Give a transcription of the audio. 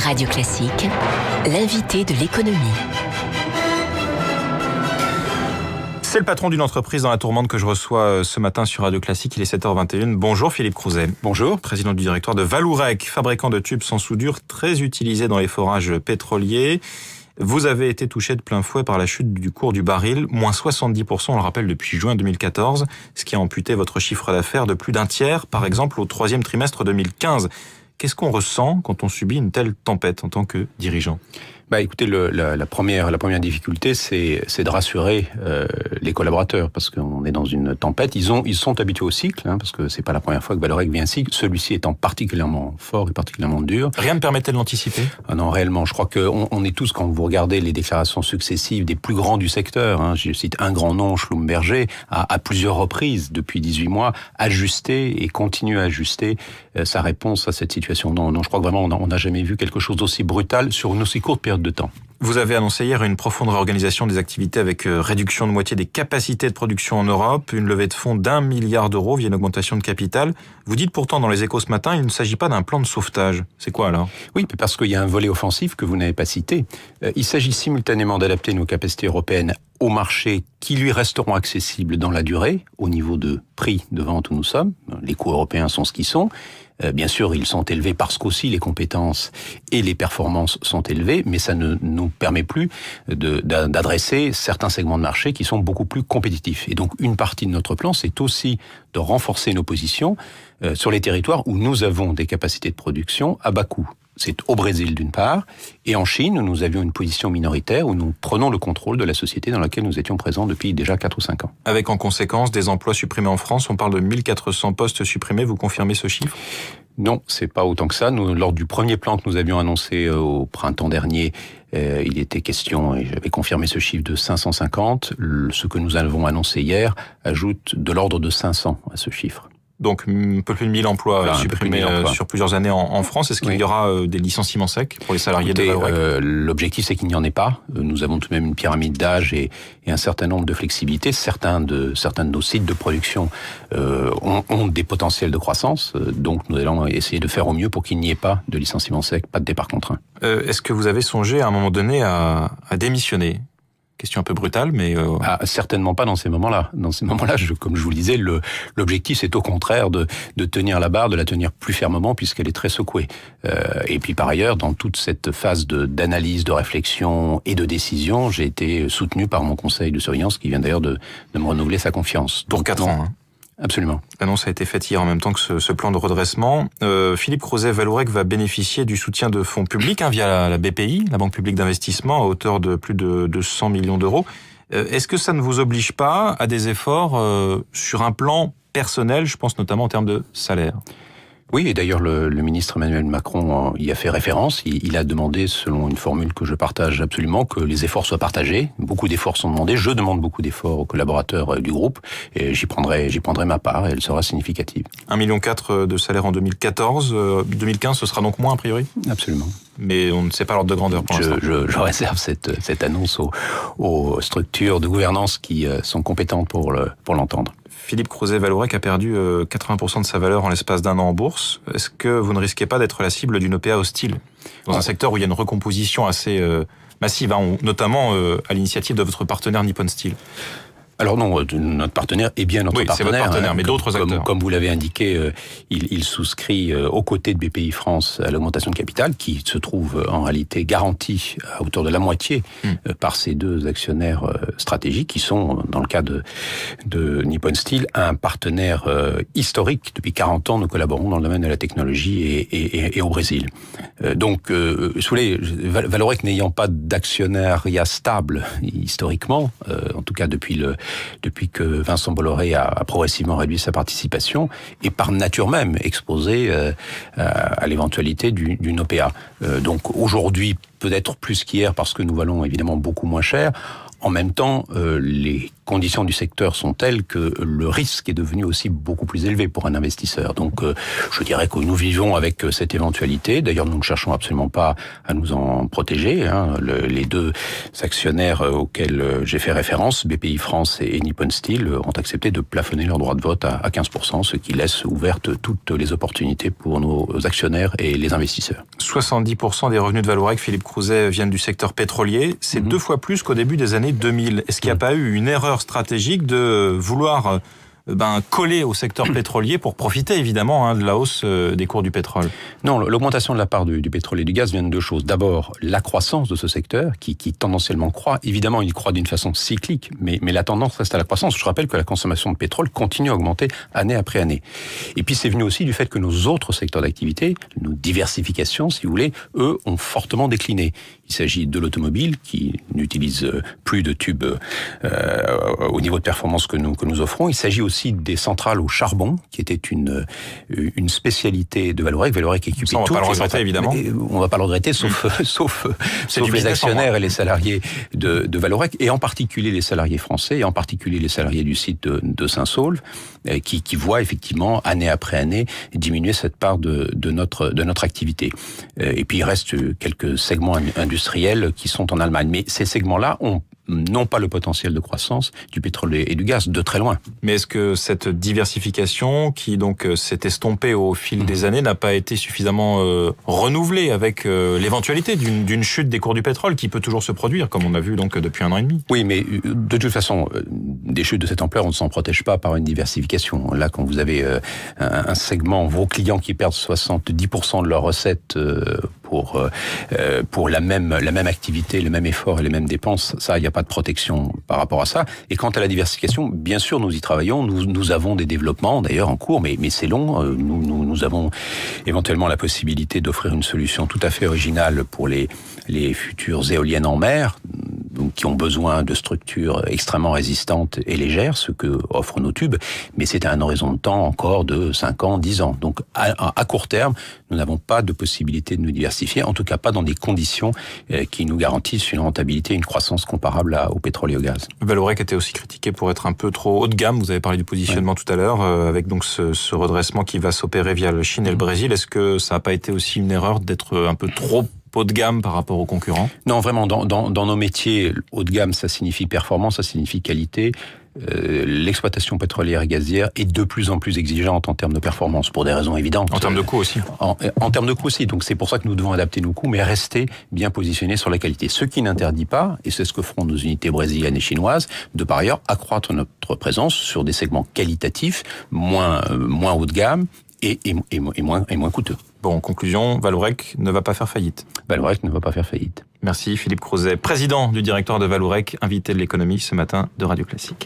Radio Classique, l'invité de l'économie. C'est le patron d'une entreprise dans la tourmente que je reçois ce matin sur Radio Classique. Il est 7h21. Bonjour Philippe Crouzet. Bonjour. Président du directoire de Vallourec, fabricant de tubes sans soudure très utilisés dans les forages pétroliers. Vous avez été touché de plein fouet par la chute du cours du baril, moins 70%, on le rappelle, depuis juin 2014, ce qui a amputé votre chiffre d'affaires de plus d'un tiers, par exemple au troisième trimestre 2015. Qu'est-ce qu'on ressent quand on subit une telle tempête en tant que dirigeant ? Écoutez, la première difficulté, c'est de rassurer les collaborateurs, parce qu'on est dans une tempête. Ils sont habitués au cycle, parce que c'est pas la première fois que Vallourec vit un cycle. Celui-ci étant particulièrement fort et particulièrement dur. Rien ne permettait de l'anticiper ? Ah non, réellement. Je crois qu'on est tous, quand vous regardez les déclarations successives des plus grands du secteur, je cite un grand nom, Schlumberger, à plusieurs reprises depuis 18 mois, ajusté et continue à ajuster sa réponse à cette situation. Non, je crois que vraiment on n'a jamais vu quelque chose d'aussi brutal sur une aussi courte période de temps. Vous avez annoncé hier une profonde réorganisation des activités avec réduction de moitié des capacités de production en Europe, une levée de fonds d'1 milliard d'euros via une augmentation de capital. Vous dites pourtant dans les Échos ce matin, il ne s'agit pas d'un plan de sauvetage. C'est quoi alors ? Oui, parce qu'il y a un volet offensif que vous n'avez pas cité. Il s'agit simultanément d'adapter nos capacités européennes aux marchés qui lui resteront accessibles dans la durée, au niveau de prix de vente où nous sommes. Les coûts européens sont ce qu'ils sont. Bien sûr, ils sont élevés parce qu'aussi les compétences et les performances sont élevées, mais ça ne nous permet plus d'adresser certains segments de marché qui sont beaucoup plus compétitifs. Et donc, une partie de notre plan, c'est aussi de renforcer nos positions sur les territoires où nous avons des capacités de production à bas coût. C'est au Brésil d'une part, et en Chine, où nous avions une position minoritaire, où nous prenons le contrôle de la société dans laquelle nous étions présents depuis déjà 4 ou 5 ans. Avec en conséquence des emplois supprimés en France, on parle de 1400 postes supprimés, vous confirmez ce chiffre ? Non, c'est pas autant que ça. Nous, lors du premier plan que nous avions annoncé au printemps dernier, il était question, et j'avais confirmé ce chiffre de 550. Ce que nous avons annoncé hier ajoute de l'ordre de 500 à ce chiffre. Donc un peu plus de 1000 emplois supprimés sur plusieurs années en France. Est-ce qu'il y aura des licenciements secs pour les salariés de Vallourec ? L'objectif, c'est qu'il n'y en ait pas. Nous avons tout de même une pyramide d'âge et un certain nombre de flexibilités. Certains de nos sites de production ont des potentiels de croissance. Donc nous allons essayer de faire au mieux pour qu'il n'y ait pas de licenciements secs, pas de départ contraint. Est-ce que vous avez songé à un moment donné à démissionner ? Question un peu brutale, mais... certainement pas dans ces moments-là. Dans ces moments-là, comme je vous le disais, l'objectif, c'est au contraire de tenir la barre, de la tenir plus fermement, puisqu'elle est très secouée. Et puis par ailleurs, dans toute cette phase d'analyse, de réflexion et de décision, j'ai été soutenu par mon conseil de surveillance, qui vient d'ailleurs de me renouveler sa confiance. Pour 4 ans, Absolument. L'annonce a été faite hier en même temps que ce plan de redressement. Philippe Crouzet, Vallourec va bénéficier du soutien de fonds publics via la BPI, la Banque publique d'investissement, à hauteur de plus de 100 millions d'euros. Est-ce que ça ne vous oblige pas à des efforts sur un plan personnel, je pense notamment en termes de salaire ? Oui, et d'ailleurs le ministre Emmanuel Macron y a fait référence. Il a demandé, selon une formule que je partage absolument, que les efforts soient partagés. Beaucoup d'efforts sont demandés. Je demande beaucoup d'efforts aux collaborateurs du groupe et j'y prendrai ma part et elle sera significative. 1,4 million de salaire en 2014. 2015, ce sera donc moins a priori ? Absolument. Mais on ne sait pas l'ordre de grandeur pour l'instant. Je réserve cette annonce aux structures de gouvernance qui sont compétentes pour l'entendre. Philippe Crouzet, Vallourec a perdu 80% de sa valeur en l'espace d'un an en bourse. Est-ce que vous ne risquez pas d'être la cible d'une OPA hostile dans un secteur où il y a une recomposition assez massive, notamment à l'initiative de votre partenaire Nippon Steel ? Alors non, notre partenaire est bien notre partenaire. C'est votre partenaire, mais d'autres acteurs. Comme vous l'avez indiqué, il souscrit aux côtés de BPI France à l'augmentation de capital, qui se trouve en réalité garantie à hauteur de la moitié par ces deux actionnaires stratégiques, qui sont, dans le cas de Nippon Steel, un partenaire historique. Depuis 40 ans, nous collaborons dans le domaine de la technologie et au Brésil. Donc, Vallourec n'ayant pas d'actionnariat stable historiquement, en tout cas depuis que Vincent Bolloré a progressivement réduit sa participation, et par nature même exposé à l'éventualité d'une OPA. Donc aujourd'hui, peut-être plus qu'hier, parce que nous valons évidemment beaucoup moins cher. En même temps, les conditions du secteur sont telles que le risque est devenu aussi beaucoup plus élevé pour un investisseur. Donc, je dirais que nous vivons avec cette éventualité. D'ailleurs, nous ne cherchons absolument pas à nous en protéger. Les deux actionnaires auxquels j'ai fait référence, BPI France et Nippon Steel, ont accepté de plafonner leur droit de vote à 15%, ce qui laisse ouvertes toutes les opportunités pour nos actionnaires et les investisseurs. 70% des revenus de Vallourec, Philippe Crouzet, viennent du secteur pétrolier. C'est 2 fois plus qu'au début des années 2000. Est-ce qu'il n'y a pas eu une erreur stratégique de vouloir coller au secteur pétrolier pour profiter évidemment de la hausse des cours du pétrole? Non, l'augmentation de la part du pétrole et du gaz vient de 2 choses. D'abord, la croissance de ce secteur qui tendanciellement croît. Évidemment, il croît d'une façon cyclique, mais la tendance reste à la croissance. Je rappelle que la consommation de pétrole continue à augmenter année après année. Et puis c'est venu aussi du fait que nos autres secteurs d'activité, nos diversifications si vous voulez, eux ont fortement décliné. Il s'agit de l'automobile qui n'utilise plus de tubes au niveau de performance que nous offrons. Il s'agit aussi des centrales au charbon, qui était une spécialité de Vallourec. Vallourec équipait ça, on va pas le regretter, évidemment. On va pas le regretter, sauf les actionnaires et les salariés de Vallourec, et en particulier les salariés français, et en particulier les salariés du site de Saint-Saulve, qui voient effectivement, année après année, diminuer cette part de notre activité. Et puis il reste quelques segments industriels qui sont en Allemagne. Mais ces segments-là n'ont pas le potentiel de croissance du pétrole et du gaz, de très loin. Mais est-ce que cette diversification, qui donc s'est estompée au fil des années, n'a pas été suffisamment renouvelée avec l'éventualité d'une chute des cours du pétrole qui peut toujours se produire, comme on a vu donc depuis 1 an et demi? Oui, mais de toute façon, des chutes de cette ampleur, on ne s'en protège pas par une diversification. Là, quand vous avez un segment, vos clients qui perdent 70% de leurs recettes pour la même activité, le même effort et les mêmes dépenses, ça, il n'y a pas de protection par rapport à ça. Et quant à la diversification, bien sûr, nous y travaillons. Nous avons des développements, d'ailleurs, en cours, mais c'est long. Nous avons éventuellement la possibilité d'offrir une solution tout à fait originale pour les futures éoliennes en mer, donc qui ont besoin de structures extrêmement résistantes et légères, ce que offrent nos tubes, mais c'est à un horizon de temps encore de 5 ans, 10 ans. Donc à court terme, nous n'avons pas de possibilité de nous diversifier, en tout cas pas dans des conditions qui nous garantissent une rentabilité, une croissance comparable au pétrole et au gaz. Vallourec était aussi critiqué pour être un peu trop haut de gamme. Vous avez parlé du positionnement tout à l'heure, avec donc ce redressement qui va s'opérer via la Chine et le Brésil. Est-ce que ça n'a pas été aussi une erreur d'être un peu trop haut de gamme par rapport aux concurrents? Non, vraiment, dans nos métiers, haut de gamme, ça signifie performance, ça signifie qualité. L'exploitation pétrolière et gazière est de plus en plus exigeante en termes de performance, pour des raisons évidentes. En termes de coût aussi. En termes de coût aussi, donc c'est pour ça que nous devons adapter nos coûts, mais rester bien positionnés sur la qualité. Ce qui n'interdit pas, et c'est ce que feront nos unités brésiliennes et chinoises, de par ailleurs accroître notre présence sur des segments qualitatifs, moins haut de gamme et moins coûteux. Bon, en conclusion, Vallourec ne va pas faire faillite. Vallourec ne va pas faire faillite. Merci Philippe Crouzet, président du directoire de Vallourec, invité de l'économie ce matin de Radio Classique.